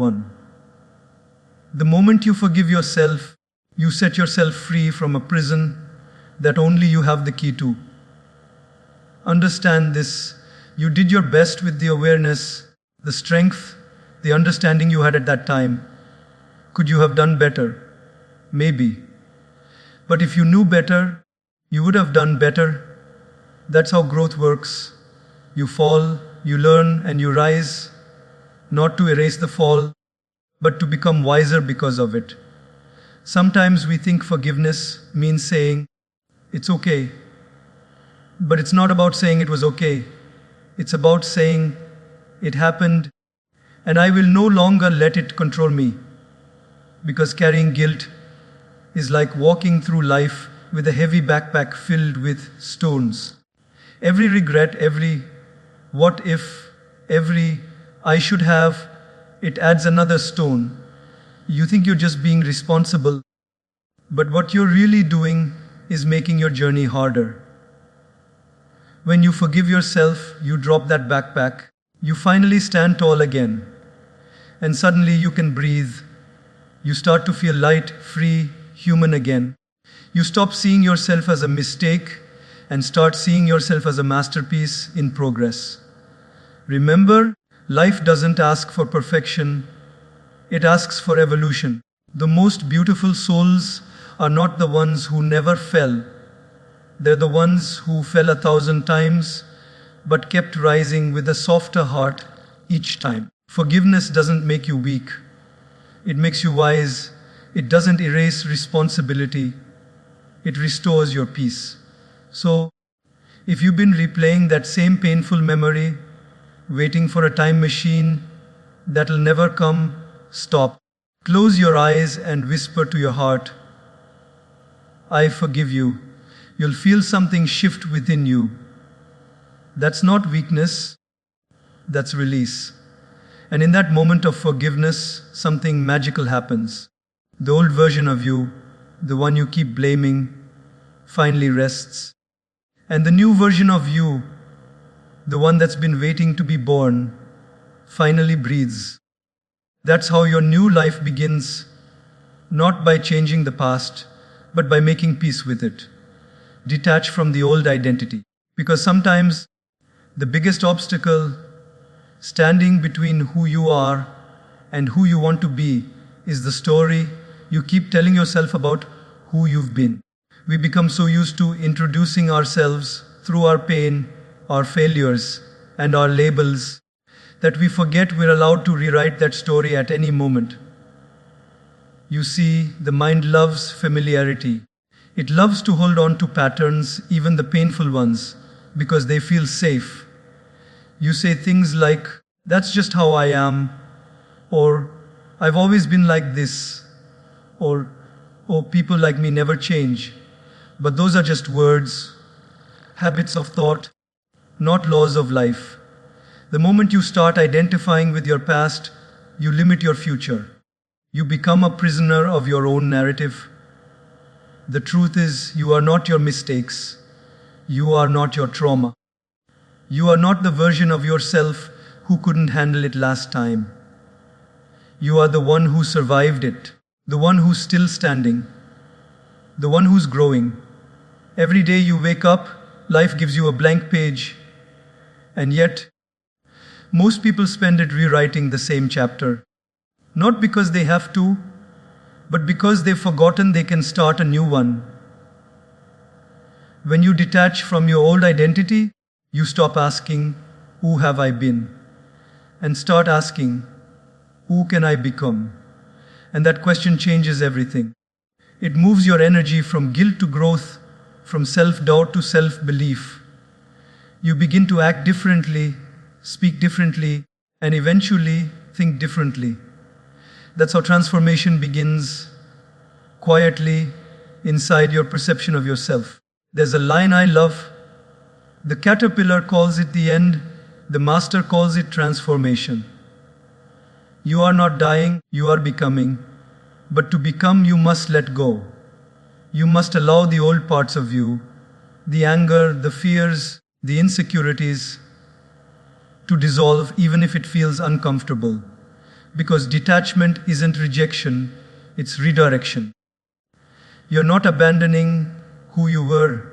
1. The moment you forgive yourself, you set yourself free from a prison that only you have the key to. Understand this. You did your best with the awareness, the strength, the understanding you had at that time. Could you have done better? Maybe. But if you knew better, you would have done better. That's how growth works. You fall, you learn, and you rise, not to erase the fall, but to become wiser because of it. Sometimes we think forgiveness means saying, it's okay. But it's not about saying it was okay. It's about saying, it happened, and I will no longer let it control me. Because carrying guilt is like walking through life with a heavy backpack filled with stones. Every regret, every what if, every I should have, it adds another stone. You think you're just being responsible, but what you're really doing is making your journey harder. When you forgive yourself, you drop that backpack, you finally stand tall again, and suddenly you can breathe. You start to feel light, free, human again. You stop seeing yourself as a mistake and start seeing yourself as a masterpiece in progress. Remember, life doesn't ask for perfection, it asks for evolution. The most beautiful souls are not the ones who never fell. They're the ones who fell 1,000 times, but kept rising with a softer heart each time. Forgiveness doesn't make you weak. It makes you wise. It doesn't erase responsibility. It restores your peace. So, if you've been replaying that same painful memory, waiting for a time machine that'll never come, stop. Close your eyes and whisper to your heart, I forgive you. You'll feel something shift within you. That's not weakness, that's release. And in that moment of forgiveness, something magical happens. The old version of you, the one you keep blaming, finally rests. And the new version of you, the one that's been waiting to be born, finally breathes. That's how your new life begins, not by changing the past, but by making peace with it. Detach from the old identity. Because sometimes the biggest obstacle standing between who you are and who you want to be is the story you keep telling yourself about who you've been. We become so used to introducing ourselves through our pain, our failures, and our labels that we forget we're allowed to rewrite that story at any moment. You see, the mind loves familiarity. It loves to hold on to patterns, even the painful ones, because they feel safe. You say things like, that's just how I am, or I've always been like this, or oh, people like me never change. But those are just words, habits of thought, not laws of life. The moment you start identifying with your past, you limit your future. You become a prisoner of your own narrative. The truth is, you are not your mistakes. You are not your trauma. You are not the version of yourself who couldn't handle it last time. You are the one who survived it, the one who's still standing, the one who's growing. Every day you wake up, life gives you a blank page, and yet, most people spend it rewriting the same chapter. Not because they have to, but because they've forgotten they can start a new one. When you detach from your old identity, you stop asking, who have I been? And start asking, who can I become? And that question changes everything. It moves your energy from guilt to growth, from self-doubt to self-belief. You begin to act differently, speak differently, and eventually think differently. That's how transformation begins, quietly, inside your perception of yourself. There's a line I love. The caterpillar calls it the end, the master calls it transformation. You are not dying, you are becoming. But to become, you must let go. You must allow the old parts of you, the anger, the fears, the insecurities, to dissolve even if it feels uncomfortable. Because detachment isn't rejection, it's redirection. You're not abandoning who you were,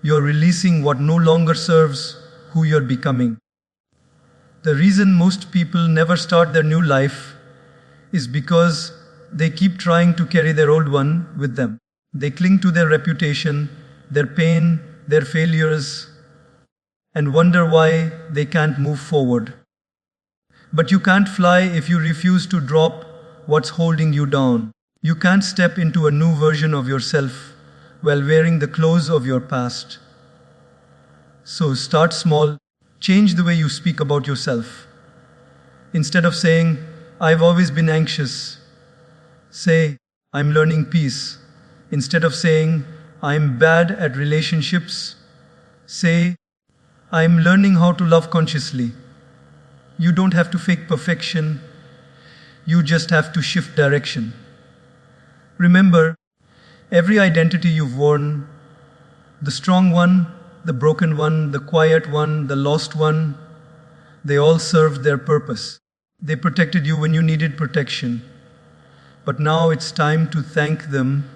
you're releasing what no longer serves who you're becoming. The reason most people never start their new life is because they keep trying to carry their old one with them. They cling to their reputation, their pain, their failures, and wonder why they can't move forward. But you can't fly if you refuse to drop what's holding you down. You can't step into a new version of yourself while wearing the clothes of your past. So start small, change the way you speak about yourself. Instead of saying, "I've always been anxious," say, "I'm learning peace." Instead of saying, "I'm bad at relationships," say, "I'm learning how to love consciously." You don't have to fake perfection, you just have to shift direction. Remember, every identity you've worn, the strong one, the broken one, the quiet one, the lost one, they all served their purpose. They protected you when you needed protection. But now it's time to thank them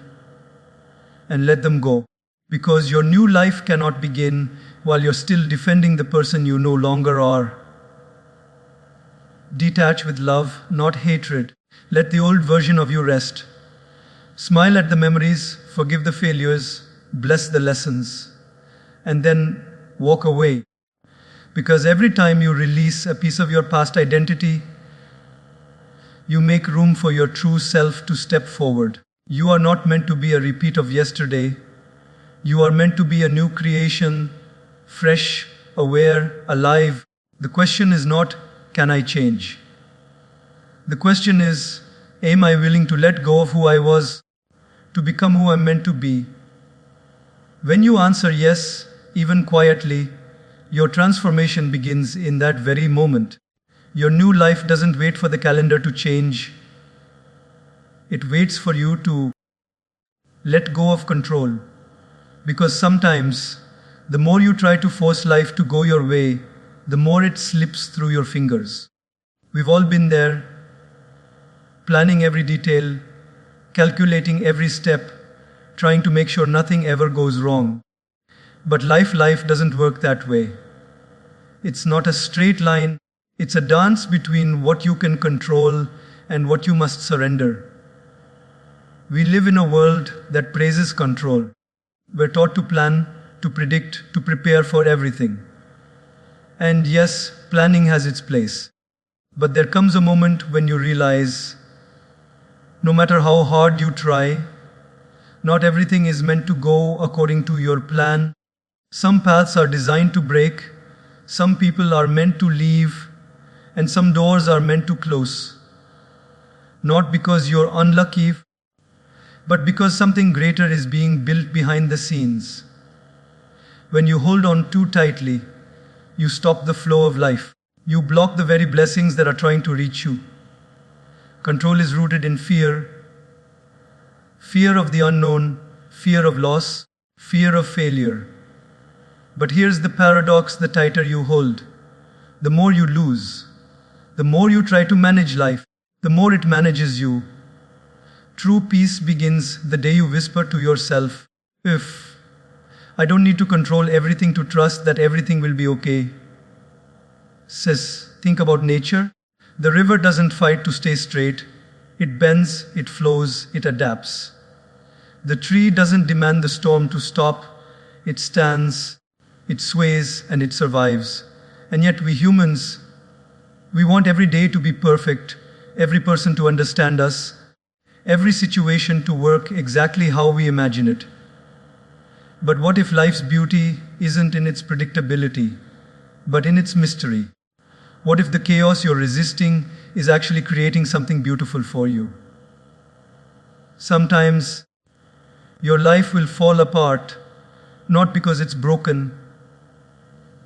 and let them go. Because your new life cannot begin while you're still defending the person you no longer are. Detach with love, not hatred. Let the old version of you rest. Smile at the memories, forgive the failures, bless the lessons, and then walk away. Because every time you release a piece of your past identity, you make room for your true self to step forward. You are not meant to be a repeat of yesterday. You are meant to be a new creation, fresh, aware, alive. The question is not, can I change? The question is, am I willing to let go of who I was to become who I'm meant to be? When you answer yes, even quietly, your transformation begins in that very moment. Your new life doesn't wait for the calendar to change. It waits for you to let go of control. Because sometimes, the more you try to force life to go your way, the more it slips through your fingers. We've all been there, planning every detail, calculating every step, trying to make sure nothing ever goes wrong. But life doesn't work that way. It's not a straight line, it's a dance between what you can control and what you must surrender. We live in a world that praises control. We're taught to plan, to predict, to prepare for everything. And yes, planning has its place. But there comes a moment when you realize, no matter how hard you try, not everything is meant to go according to your plan. Some paths are designed to break, some people are meant to leave, and some doors are meant to close. Not because you're unlucky, but because something greater is being built behind the scenes. When you hold on too tightly, you stop the flow of life. You block the very blessings that are trying to reach you. Control is rooted in fear. Fear of the unknown, fear of loss, fear of failure. But here's the paradox: the tighter you hold, the more you lose. The more you try to manage life, the more it manages you. True peace begins the day you whisper to yourself, "If I don't need to control everything to trust that everything will be okay." Sis, think about nature. The river doesn't fight to stay straight. It bends, it flows, it adapts. The tree doesn't demand the storm to stop. It stands, it sways, and it survives. And yet we humans, we want every day to be perfect, every person to understand us, every situation to work exactly how we imagine it. But what if life's beauty isn't in its predictability, but in its mystery? What if the chaos you're resisting is actually creating something beautiful for you? Sometimes your life will fall apart, not because it's broken,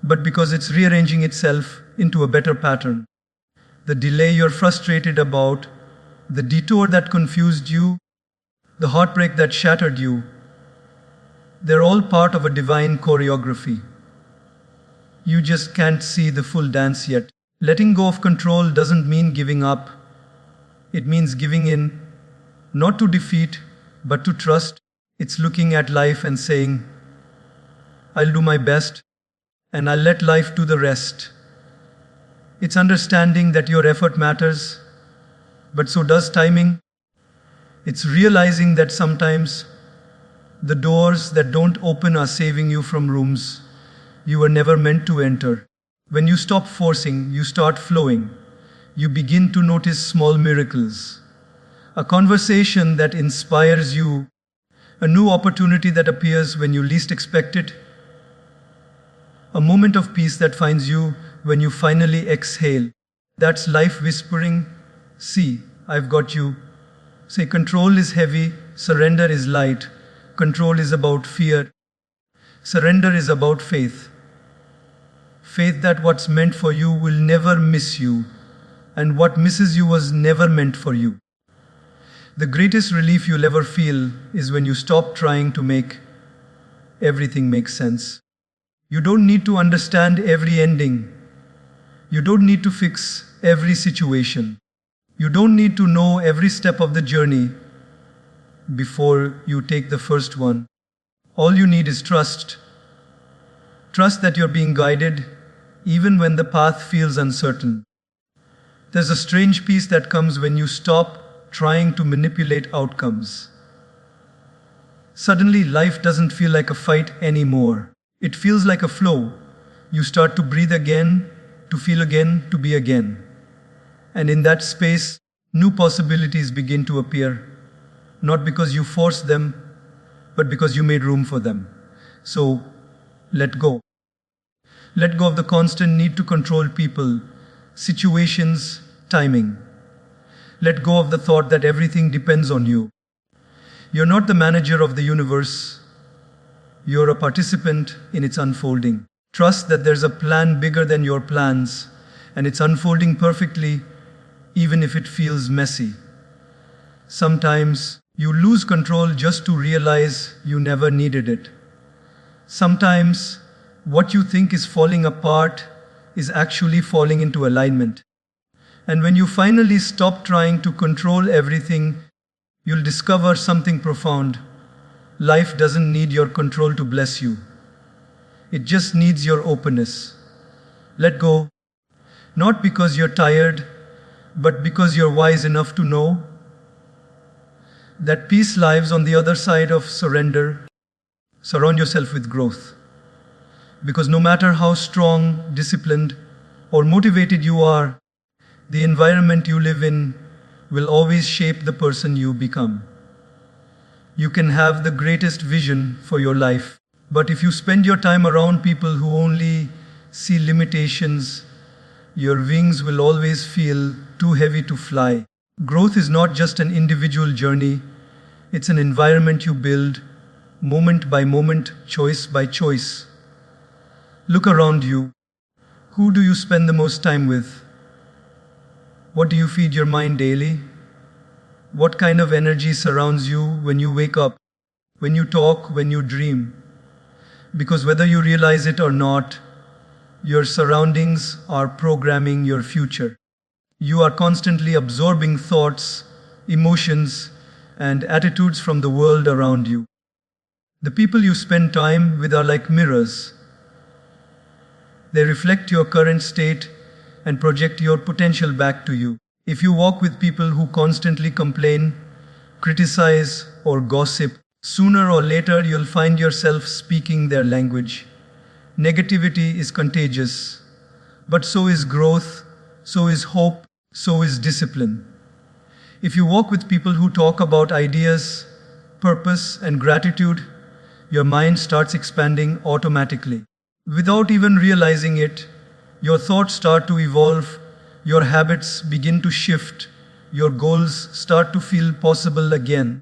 but because it's rearranging itself into a better pattern. The delay you're frustrated about, the detour that confused you, the heartbreak that shattered you, they're all part of a divine choreography. You just can't see the full dance yet. Letting go of control doesn't mean giving up. It means giving in, not to defeat, but to trust. It's looking at life and saying, I'll do my best, and I'll let life do the rest. It's understanding that your effort matters, but so does timing. It's realizing that sometimes the doors that don't open are saving you from rooms you were never meant to enter. When you stop forcing, you start flowing. You begin to notice small miracles. A conversation that inspires you, a new opportunity that appears when you least expect it, a moment of peace that finds you when you finally exhale. That's life whispering, see, I've got you. Say, control is heavy, surrender is light. Control is about fear. Surrender is about faith. Faith that what's meant for you will never miss you, and what misses you was never meant for you. The greatest relief you'll ever feel is when you stop trying to make everything make sense. You don't need to understand every ending. You don't need to fix every situation. You don't need to know every step of the journey before you take the first one. All you need is trust. Trust that you're being guided even when the path feels uncertain. There's a strange peace that comes when you stop trying to manipulate outcomes. Suddenly, life doesn't feel like a fight anymore. It feels like a flow. You start to breathe again, to feel again, to be again. And in that space, new possibilities begin to appear, not because you forced them, but because you made room for them. So, let go. Let go of the constant need to control people, situations, timing. Let go of the thought that everything depends on you. You're not the manager of the universe. You're a participant in its unfolding. Trust that there's a plan bigger than your plans, and it's unfolding perfectly, even if it feels messy. Sometimes you lose control just to realize you never needed it. Sometimes what you think is falling apart is actually falling into alignment. And when you finally stop trying to control everything, you'll discover something profound. Life doesn't need your control to bless you. It just needs your openness. Let go, not because you're tired, but because you're wise enough to know that peace lives on the other side of surrender. Surround yourself with growth. Because no matter how strong, disciplined, or motivated you are, the environment you live in will always shape the person you become. You can have the greatest vision for your life, but if you spend your time around people who only see limitations, your wings will always feel too heavy to fly. Growth is not just an individual journey, it's an environment you build, moment by moment, choice by choice. Look around you. Who do you spend the most time with? What do you feed your mind daily? What kind of energy surrounds you when you wake up, when you talk, when you dream? Because whether you realize it or not, your surroundings are programming your future. You are constantly absorbing thoughts, emotions, and attitudes from the world around you. The people you spend time with are like mirrors. They reflect your current state and project your potential back to you. If you walk with people who constantly complain, criticize, or gossip, sooner or later you'll find yourself speaking their language. Negativity is contagious, but so is growth, so is hope, so is discipline. If you walk with people who talk about ideas, purpose, and gratitude, your mind starts expanding automatically. Without even realizing it, your thoughts start to evolve, your habits begin to shift, your goals start to feel possible again.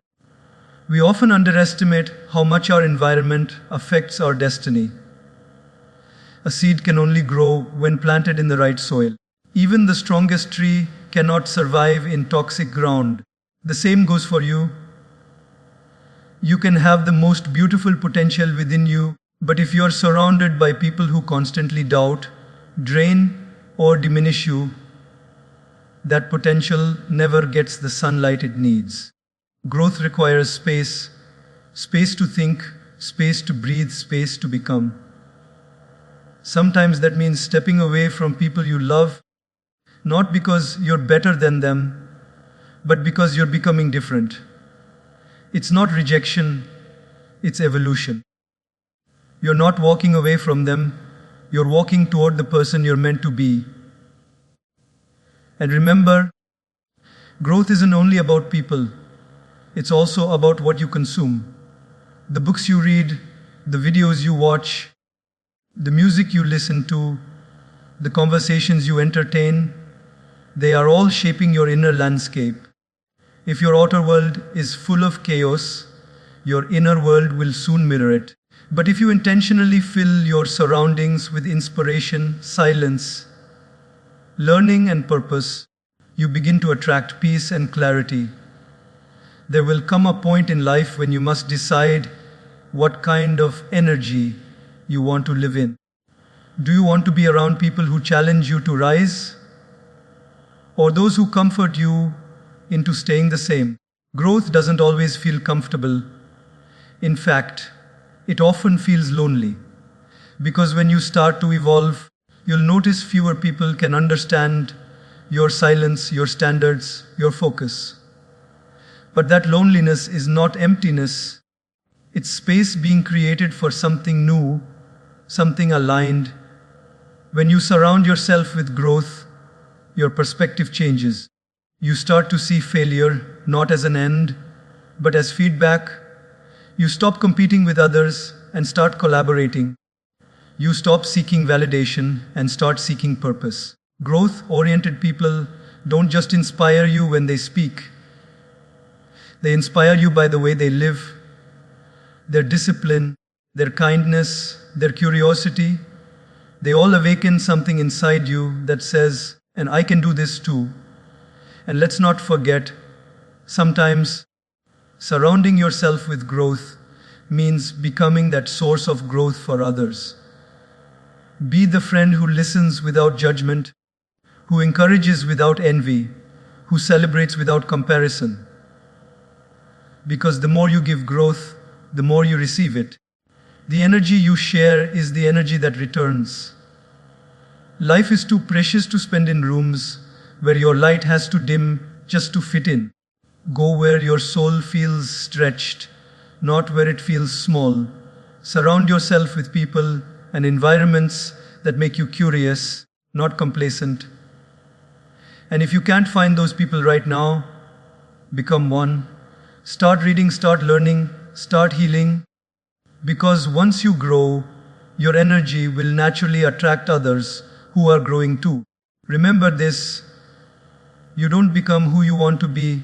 We often underestimate how much our environment affects our destiny. A seed can only grow when planted in the right soil. Even the strongest tree cannot survive in toxic ground. The same goes for you. You can have the most beautiful potential within you, but if you are surrounded by people who constantly doubt, drain, or diminish you, That potential never gets the sunlight it needs. Growth requires space, space to think, space to breathe, space to become. Sometimes that means stepping away from people you love, not because you're better than them, but because you're becoming different. It's not rejection, it's evolution. You're not walking away from them, you're walking toward the person you're meant to be. And remember, growth isn't only about people, it's also about what you consume. The books you read, the videos you watch, the music you listen to, the conversations you entertain, they are all shaping your inner landscape. If your outer world is full of chaos, your inner world will soon mirror it. But if you intentionally fill your surroundings with inspiration, silence, learning and purpose, you begin to attract peace and clarity. There will come a point in life when you must decide what kind of energy you want to live in. Do you want to be around people who challenge you to rise, or those who comfort you into staying the same? Growth doesn't always feel comfortable. In fact, it often feels lonely, because when you start to evolve, you'll notice fewer people can understand your silence, your standards, your focus. But that loneliness is not emptiness. It's space being created for something new, something aligned. When you surround yourself with growth, your perspective changes. You start to see failure not as an end, but as feedback. You stop competing with others and start collaborating. You stop seeking validation and start seeking purpose. Growth-oriented people don't just inspire you when they speak. They inspire you by the way they live, their discipline, their kindness, their curiosity. They all awaken something inside you that says, and I can do this too. And let's not forget, sometimes surrounding yourself with growth means becoming that source of growth for others. Be the friend who listens without judgment, who encourages without envy, who celebrates without comparison. Because the more you give growth, the more you receive it. The energy you share is the energy that returns. Life is too precious to spend in rooms where your light has to dim just to fit in. Go where your soul feels stretched, not where it feels small. Surround yourself with people and environments that make you curious, not complacent. And if you can't find those people right now, become one. Start reading, start learning, start healing. Because once you grow, your energy will naturally attract others who are growing too. Remember this, you don't become who you want to be,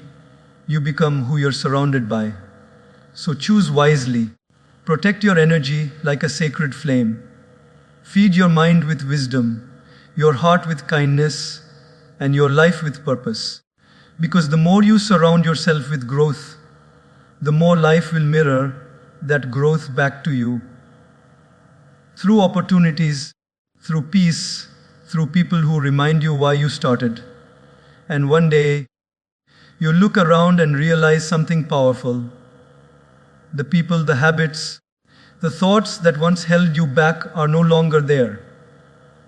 you become who you're surrounded by. So choose wisely. Protect your energy like a sacred flame. Feed your mind with wisdom, your heart with kindness, and your life with purpose. Because the more you surround yourself with growth, the more life will mirror that growth back to you. Through opportunities, through peace, through people who remind you why you started. And one day, you look around and realize something powerful. The people, the habits, the thoughts that once held you back are no longer there.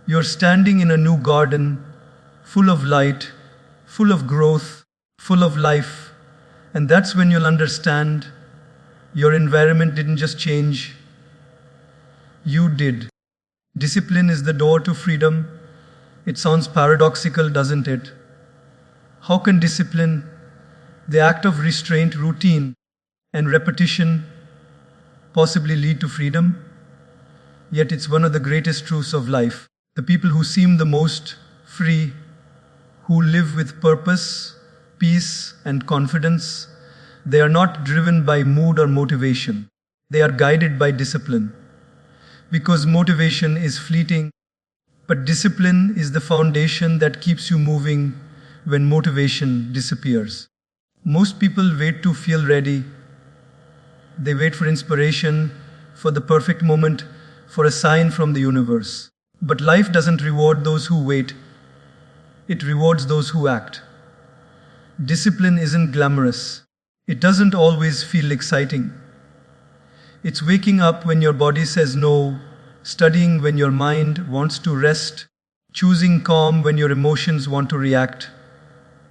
You're standing in a new garden, full of light, full of growth, full of life. And that's when you'll understand your environment didn't just change, you did. Discipline is the door to freedom. It sounds paradoxical, doesn't it? How can discipline, the act of restraint, routine, and repetition, possibly lead to freedom? Yet it's one of the greatest truths of life. The people who seem the most free, who live with purpose, peace, and confidence, they are not driven by mood or motivation. They are guided by discipline. Because motivation is fleeting, but discipline is the foundation that keeps you moving when motivation disappears. Most people wait to feel ready. They wait for inspiration, for the perfect moment, for a sign from the universe. But life doesn't reward those who wait. It rewards those who act. Discipline isn't glamorous. It doesn't always feel exciting. It's waking up when your body says no, studying when your mind wants to rest, choosing calm when your emotions want to react.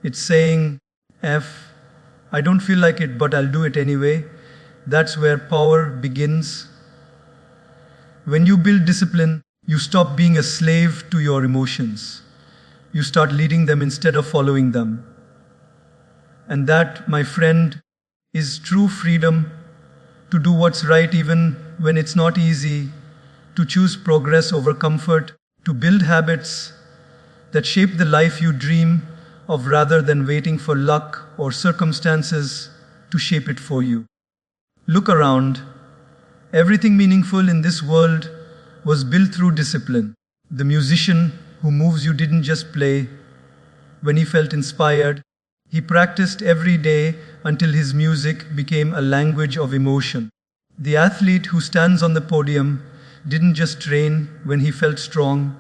It's saying, I don't feel like it, but I'll do it anyway. That's where power begins. When you build discipline, you stop being a slave to your emotions. You start leading them instead of following them. And that, my friend, is true freedom, to do what's right even when it's not easy, to choose progress over comfort, to build habits that shape the life you dream of rather than waiting for luck or circumstances to shape it for you. Look around. Everything meaningful in this world was built through discipline. The musician who moves you didn't just play when he felt inspired. He practiced every day until his music became a language of emotion. The athlete who stands on the podium didn't just train when he felt strong.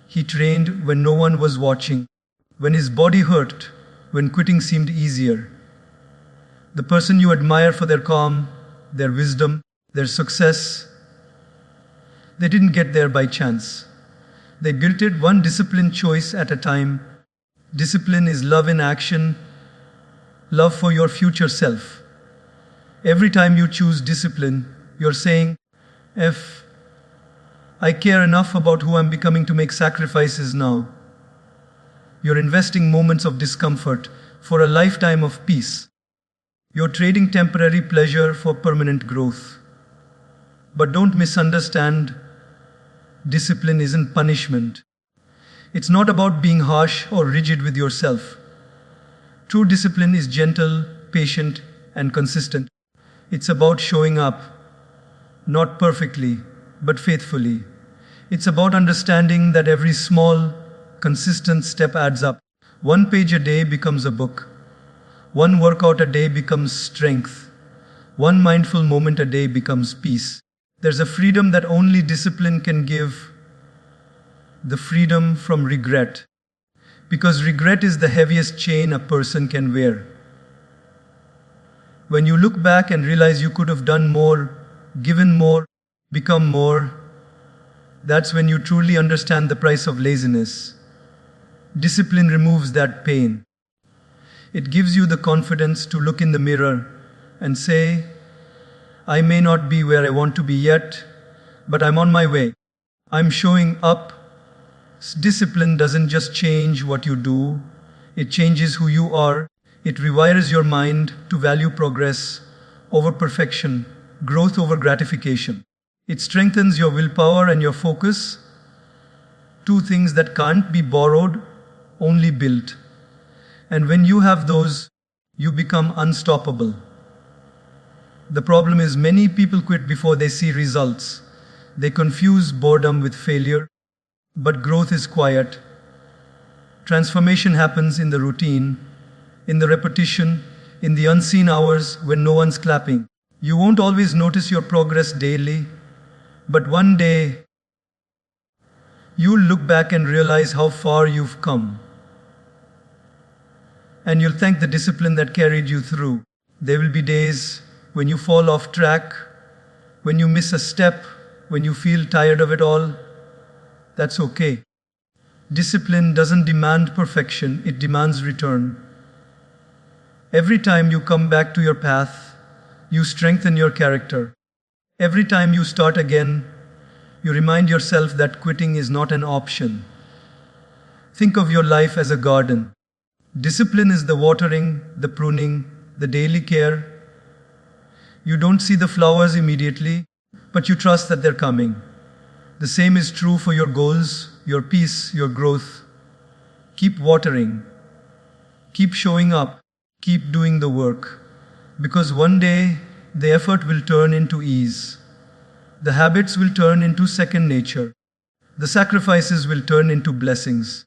He trained when no one was watching, when his body hurt, when quitting seemed easier. The person you admire for their calm, their wisdom, their success, they didn't get there by chance. They built it one disciplined choice at a time. Discipline is love in action, love for your future self. Every time you choose discipline, you're saying, I care enough about who I'm becoming to make sacrifices now. You're investing moments of discomfort for a lifetime of peace. You're trading temporary pleasure for permanent growth. But don't misunderstand, discipline isn't punishment. It's not about being harsh or rigid with yourself. True discipline is gentle, patient, and consistent. It's about showing up, not perfectly, but faithfully. It's about understanding that every small, consistent step adds up. One page a day becomes a book. One workout a day becomes strength. One mindful moment a day becomes peace. There's a freedom that only discipline can give. The freedom from regret. Because regret is the heaviest chain a person can wear. When you look back and realize you could have done more, given more, become more, that's when you truly understand the price of laziness. Discipline removes that pain. It gives you the confidence to look in the mirror and say, I may not be where I want to be yet, but I'm on my way. I'm showing up. Discipline doesn't just change what you do, it changes who you are. It rewires your mind to value progress over perfection, growth over gratification. It strengthens your willpower and your focus, two things that can't be borrowed, only built. And when you have those, you become unstoppable. The problem is many people quit before they see results. They confuse boredom with failure. But growth is quiet. Transformation happens in the routine, in the repetition, in the unseen hours when no one's clapping. You won't always notice your progress daily, but one day you'll look back and realize how far you've come. And you'll thank the discipline that carried you through. There will be days when you fall off track, when you miss a step, when you feel tired of it all. That's okay. Discipline doesn't demand perfection, it demands return. Every time you come back to your path, you strengthen your character. Every time you start again, you remind yourself that quitting is not an option. Think of your life as a garden. Discipline is the watering, the pruning, the daily care. You don't see the flowers immediately, but you trust that they're coming. The same is true for your goals, your peace, your growth. Keep watering. Keep showing up. Keep doing the work. Because one day, the effort will turn into ease. The habits will turn into second nature. The sacrifices will turn into blessings.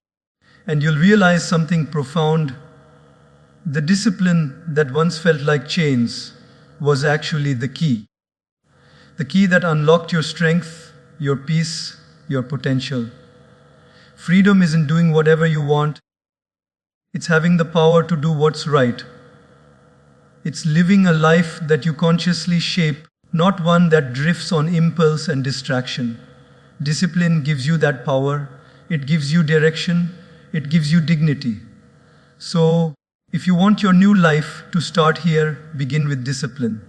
And you'll realize something profound. The discipline that once felt like chains was actually the key. The key that unlocked your strength, your peace, your potential. Freedom isn't doing whatever you want, it's having the power to do what's right. It's living a life that you consciously shape, not one that drifts on impulse and distraction. Discipline gives you that power, it gives you direction, it gives you dignity. So, if you want your new life to start here, begin with discipline.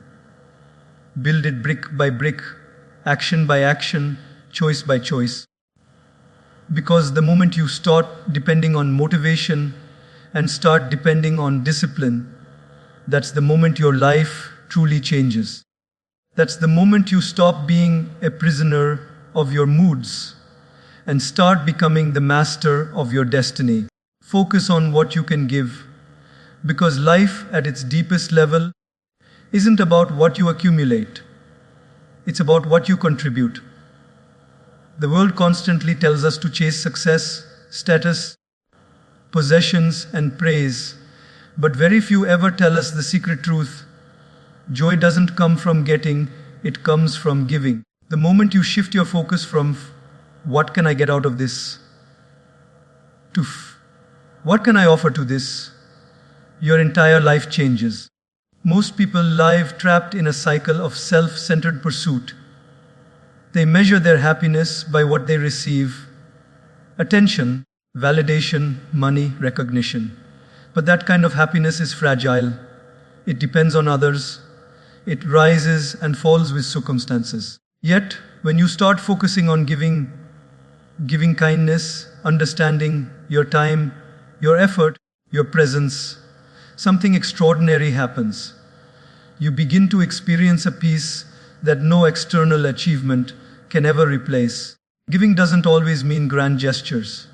Build it brick by brick, action by action, choice by choice. Because the moment you start depending on motivation and start depending on discipline, that's the moment your life truly changes. That's the moment you stop being a prisoner of your moods and start becoming the master of your destiny. Focus on what you can give, because life at its deepest level isn't about what you accumulate. It's about what you contribute. The world constantly tells us to chase success, status, possessions, and praise, but very few ever tell us the secret truth. Joy doesn't come from getting, it comes from giving. The moment you shift your focus from what can I get out of this to what can I offer to this, your entire life changes. Most people live trapped in a cycle of self-centered pursuit. They measure their happiness by what they receive: attention, validation, money, recognition. But that kind of happiness is fragile. It depends on others. It rises and falls with circumstances. Yet, when you start focusing on giving kindness, understanding, your time, your effort, your presence, something extraordinary happens. You begin to experience a peace that no external achievement can ever replace. Giving doesn't always mean grand gestures.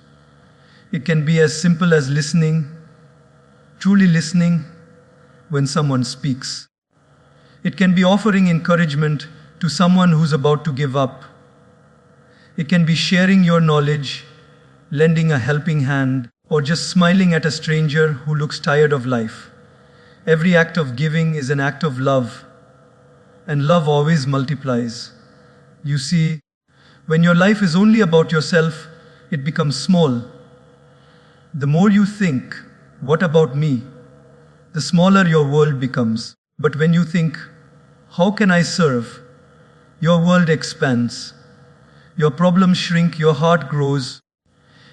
It can be as simple as listening, truly listening when someone speaks. It can be offering encouragement to someone who's about to give up. It can be sharing your knowledge, lending a helping hand, or just smiling at a stranger who looks tired of life. Every act of giving is an act of love, and love always multiplies. You see, when your life is only about yourself, it becomes small. The more you think, what about me, the smaller your world becomes. But when you think, how can I serve, your world expands. Your problems shrink, your heart grows,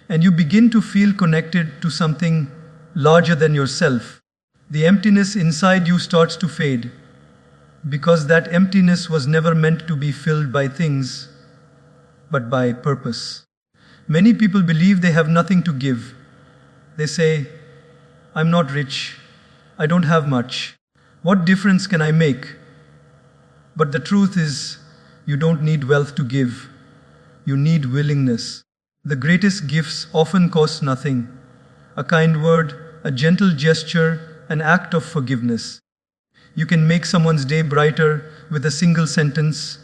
and you begin to feel connected to something larger than yourself. The emptiness inside you starts to fade, because that emptiness was never meant to be filled by things, but by purpose. Many people believe they have nothing to give. They say, I'm not rich, I don't have much. What difference can I make? But the truth is, you don't need wealth to give. You need willingness. The greatest gifts often cost nothing. A kind word, a gentle gesture, an act of forgiveness. You can make someone's day brighter with a single sentence.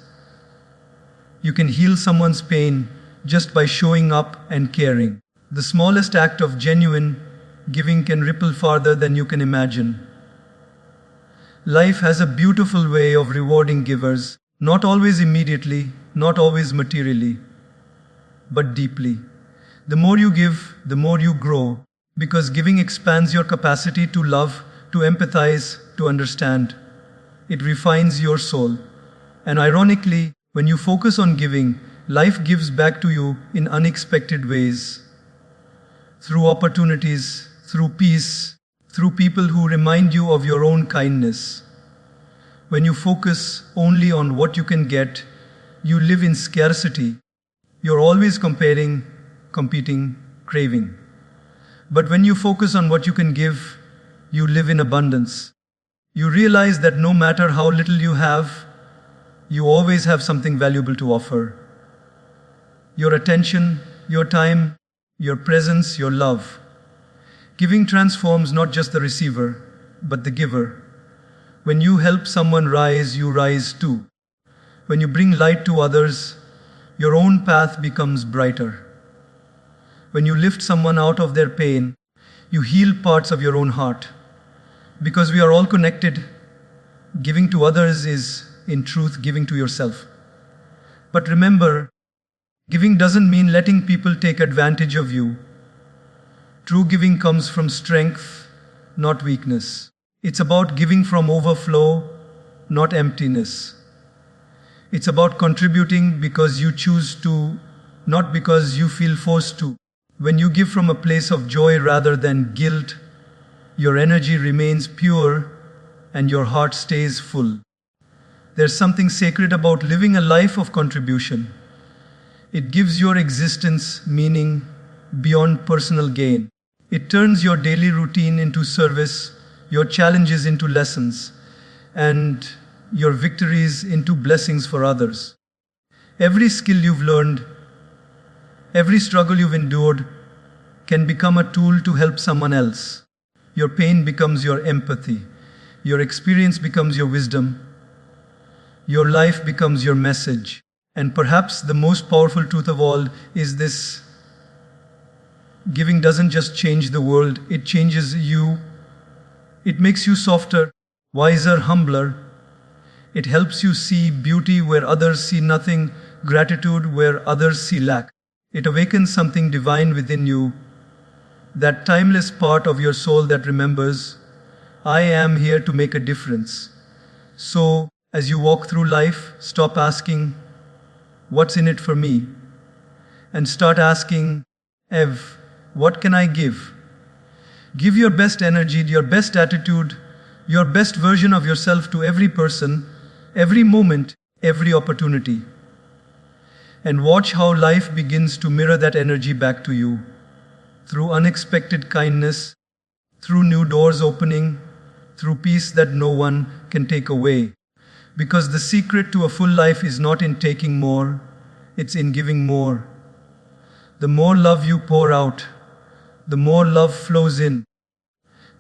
You can heal someone's pain just by showing up and caring. The smallest act of genuine giving can ripple farther than you can imagine. Life has a beautiful way of rewarding givers, not always immediately, not always materially, but deeply. The more you give, the more you grow, because giving expands your capacity to love, to empathize, to understand. It refines your soul. And ironically, when you focus on giving, life gives back to you in unexpected ways. Through opportunities, through peace, through people who remind you of your own kindness. When you focus only on what you can get, you live in scarcity. You're always comparing, competing, craving. But when you focus on what you can give, you live in abundance. You realize that no matter how little you have, you always have something valuable to offer. Your attention, your time, your presence, your love. Giving transforms not just the receiver, but the giver. When you help someone rise, you rise too. When you bring light to others, your own path becomes brighter. When you lift someone out of their pain, you heal parts of your own heart. Because we are all connected, giving to others is, in truth, giving to yourself. But remember, Giving doesn't mean letting people take advantage of you. True giving comes from strength, not weakness. It's about giving from overflow, not emptiness. It's about contributing because you choose to, not because you feel forced to. When you give from a place of joy rather than guilt, your energy remains pure and your heart stays full. There's something sacred about living a life of contribution. It gives your existence meaning beyond personal gain. It turns your daily routine into service, your challenges into lessons, and your victories into blessings for others. Every skill you've learned, every struggle you've endured can become a tool to help someone else. Your pain becomes your empathy. Your experience becomes your wisdom. Your life becomes your message. And perhaps the most powerful truth of all is this: giving doesn't just change the world, it changes you. It makes you softer, wiser, humbler. It helps you see beauty where others see nothing, gratitude where others see lack. It awakens something divine within you, that timeless part of your soul that remembers, I am here to make a difference. So, as you walk through life, stop asking, what's in it for me? And start asking, Ev, what can I give? Give your best energy, your best attitude, your best version of yourself to every person, every moment, every opportunity. And watch how life begins to mirror that energy back to you. Through unexpected kindness, through new doors opening, through peace that no one can take away. Because the secret to a full life is not in taking more, it's in giving more. The more love you pour out, the more love flows in.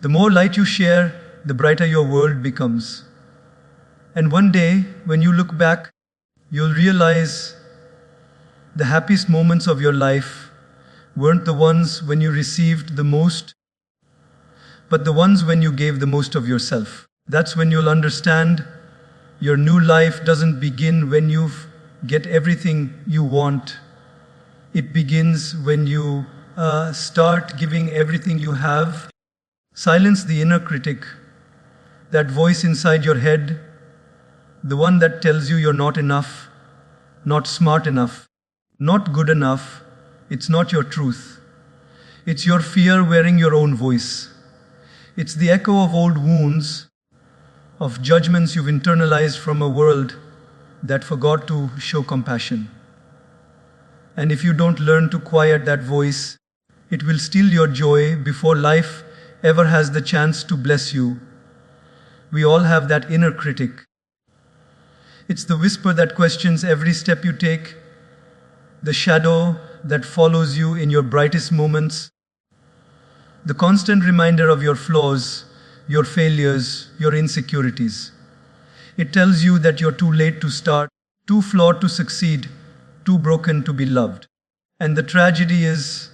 The more light you share, the brighter your world becomes. And one day, when you look back, you'll realize the happiest moments of your life weren't the ones when you received the most, but the ones when you gave the most of yourself. That's when you'll understand your new life doesn't begin when you get everything you want. It begins when you start giving everything you have. Silence the inner critic, that voice inside your head, the one that tells you you're not enough, not smart enough, not good enough. It's not your truth. It's your fear wearing your own voice. It's the echo of old wounds, of judgments you've internalized from a world that forgot to show compassion. And if you don't learn to quiet that voice, it will steal your joy before life ever has the chance to bless you. We all have that inner critic. It's the whisper that questions every step you take, the shadow that follows you in your brightest moments, the constant reminder of your flaws, your failures, your insecurities. It tells you that you're too late to start, too flawed to succeed, too broken to be loved. And the tragedy is,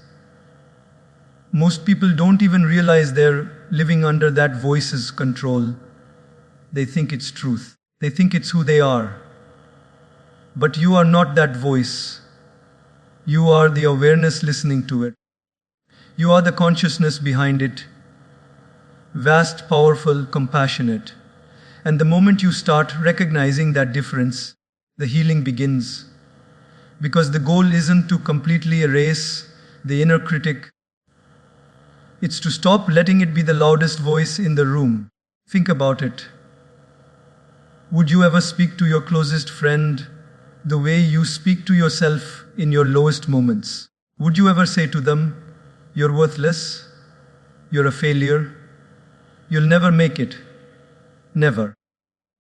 most people don't even realize they're living under that voice's control. They think it's truth. They think it's who they are. But you are not that voice. You are the awareness listening to it. You are the consciousness behind it. Vast, powerful, compassionate. And the moment you start recognizing that difference, the healing begins. Because the goal isn't to completely erase the inner critic. It's to stop letting it be the loudest voice in the room. Think about it. Would you ever speak to your closest friend the way you speak to yourself in your lowest moments? Would you ever say to them, you're worthless, you're a failure, you'll never make it? Never.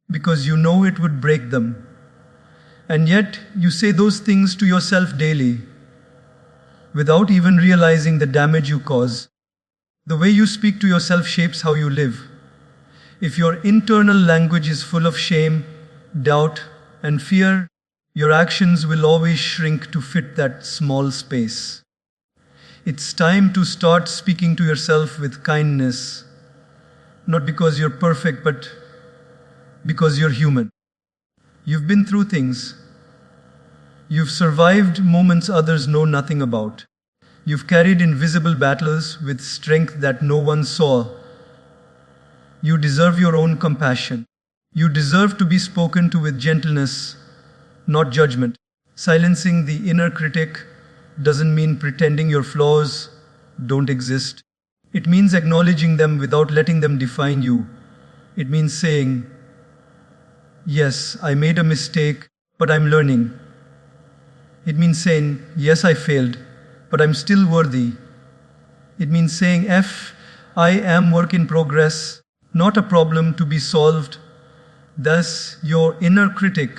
Because you know it would break them. And yet you say those things to yourself daily without even realizing the damage you cause. The way you speak to yourself shapes how you live. If your internal language is full of shame, doubt, and fear, your actions will always shrink to fit that small space. It's time to start speaking to yourself with kindness, not because you're perfect, but because you're human. You've been through things. You've survived moments others know nothing about. You've carried invisible battles with strength that no one saw. You deserve your own compassion. You deserve to be spoken to with gentleness, not judgment. Silencing the inner critic doesn't mean pretending your flaws don't exist. It means acknowledging them without letting them define you. It means saying, yes, I made a mistake, but I'm learning. It means saying, yes, I failed, but I'm still worthy. It means saying, I am work in progress, not a problem to be solved. Thus, your inner critic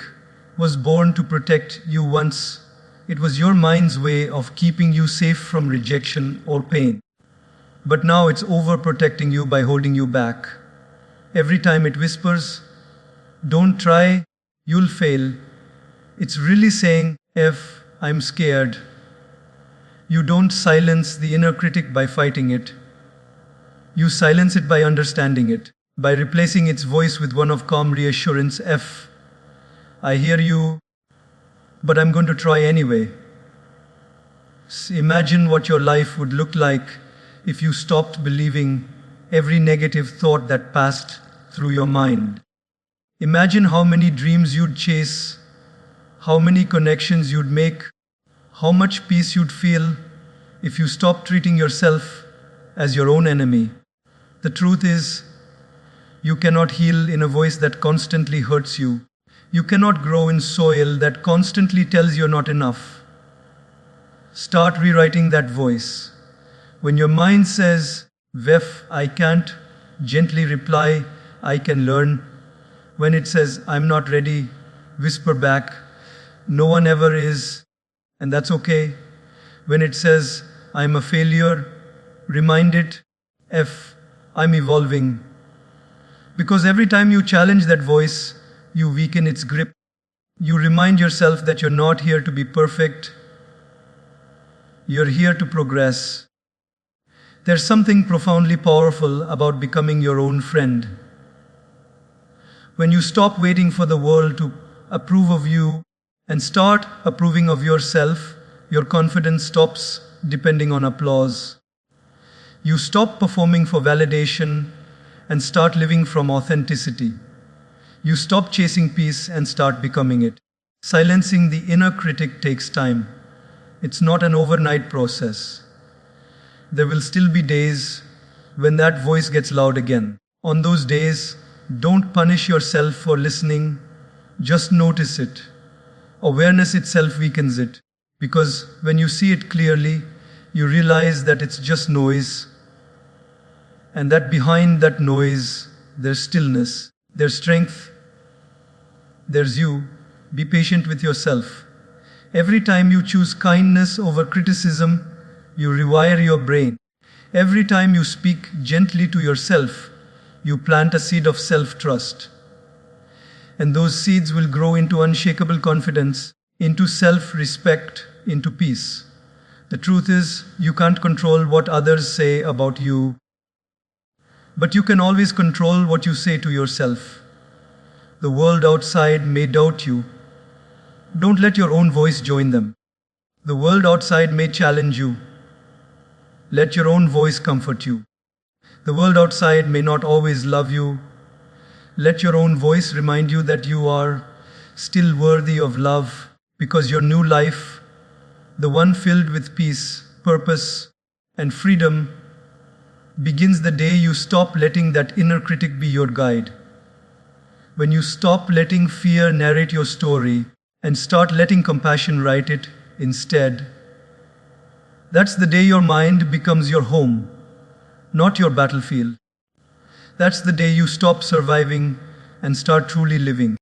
was born to protect you once. It was your mind's way of keeping you safe from rejection or pain. But now it's overprotecting you by holding you back. Every time it whispers, don't try, you'll fail. It's really saying, I'm scared. You don't silence the inner critic by fighting it. You silence it by understanding it, by replacing its voice with one of calm reassurance. I hear you, but I'm going to try anyway. Imagine what your life would look like if you stopped believing every negative thought that passed through your mind. Imagine how many dreams you'd chase, how many connections you'd make, how much peace you'd feel if you stopped treating yourself as your own enemy. The truth is, you cannot heal in a voice that constantly hurts you. You cannot grow in soil that constantly tells you're not enough. Start rewriting that voice. When your mind says, I can't, gently reply, I can learn. When it says, I'm not ready, whisper back, no one ever is, and that's okay. When it says, I'm a failure, remind it, I'm evolving. Because every time you challenge that voice, you weaken its grip. You remind yourself that you're not here to be perfect. You're here to progress. There's something profoundly powerful about becoming your own friend. When you stop waiting for the world to approve of you and start approving of yourself, your confidence stops depending on applause. You stop performing for validation and start living from authenticity. You stop chasing peace and start becoming it. Silencing the inner critic takes time. It's not an overnight process. There will still be days when that voice gets loud again. On those days, don't punish yourself for listening. Just notice it. Awareness itself weakens it. Because when you see it clearly, you realize that it's just noise. And that behind that noise, there's stillness, there's strength, there's you. Be patient with yourself. Every time you choose kindness over criticism, you rewire your brain. Every time you speak gently to yourself, you plant a seed of self-trust. And those seeds will grow into unshakable confidence, into self-respect, into peace. The truth is, you can't control what others say about you, but you can always control what you say to yourself. The world outside may doubt you. Don't let your own voice join them. The world outside may challenge you. Let your own voice comfort you. The world outside may not always love you. Let your own voice remind you that you are still worthy of love, because your new life, the one filled with peace, purpose, and freedom, begins the day you stop letting that inner critic be your guide. When you stop letting fear narrate your story and start letting compassion write it instead, that's the day your mind becomes your home, not your battlefield. That's the day you stop surviving and start truly living.